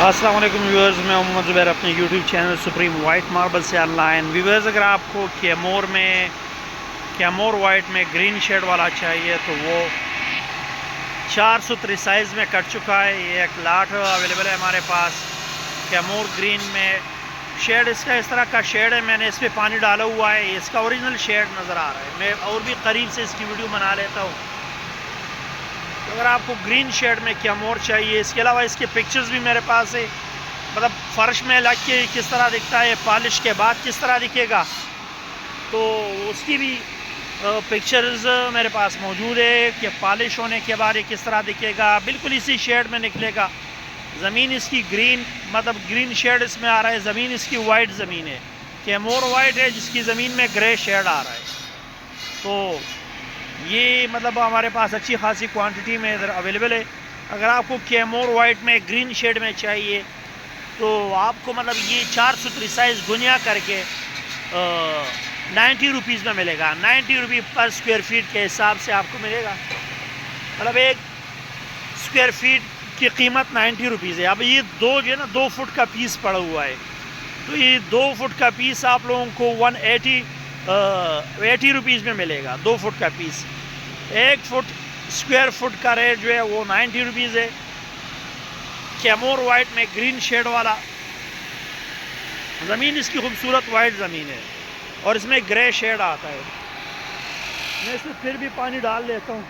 अस्सलाम वालेकुम व्यूअर्स, मैं मोहम्मद ज़ुबैर अपने YouTube channel supreme white marble से ऑनलाइन। व्यूअर्स, अगर आपको कैमोर वाइट में ग्रीन शेड वाला चाहिए तो वो 403 साइज़ में कट चुका है। ये एक लाट अवेलेबल है हमारे पास कैमोर ग्रीन में। शेड इसका इस तरह का शेड है, मैंने इस पर पानी डाला हुआ है। इसका ओरिजिनल शेड नज़र आ रहा है। मैं और भी करीब से इसकी वीडियो बना लेता हूँ। अगर आपको ग्रीन शेड में कैमोर चाहिए, इसके अलावा इसके पिक्चर्स भी मेरे पास है, मतलब फ़र्श में लग के किस तरह दिखता है, पॉलिश के बाद किस तरह दिखेगा, तो उसकी भी पिक्चर्स मेरे पास मौजूद है कि पॉलिश होने के बाद ये किस तरह दिखेगा। बिल्कुल इसी शेड में निकलेगा। ज़मीन इसकी ग्रीन, मतलब ग्रीन शेड इसमें आ रहा है। ज़मीन इसकी वाइट ज़मीन है, कैमोर वाइट है जिसकी ज़मीन में ग्रे शेड आ रहा है। तो ये मतलब हमारे पास अच्छी खासी क्वांटिटी में इधर अवेलेबल है। अगर आपको कैमोर वाइट में ग्रीन शेड में चाहिए तो आपको मतलब ये 403 साइज़ गुनिया करके 90 रुपीज़ में मिलेगा। 90 रुपीज़ पर स्क्वायर फीट के हिसाब से आपको मिलेगा। मतलब एक स्क्वायर फीट की कीमत 90 रुपीज़ है। अब ये जो है ना 2 फुट का पीस पड़ा हुआ है, तो ये 2 फुट का पीस आप लोगों को 80 रुपीज़ में मिलेगा। 2 फुट का पीस। 1 फुट स्क्वायर फुट का रेट जो है वो 90 रुपीज़ है। कैमोर वाइट में ग्रीन शेड वाला, ज़मीन इसकी खूबसूरत वाइट ज़मीन है और इसमें ग्रे शेड आता है। मैं इसमें फिर भी पानी डाल लेता हूँ।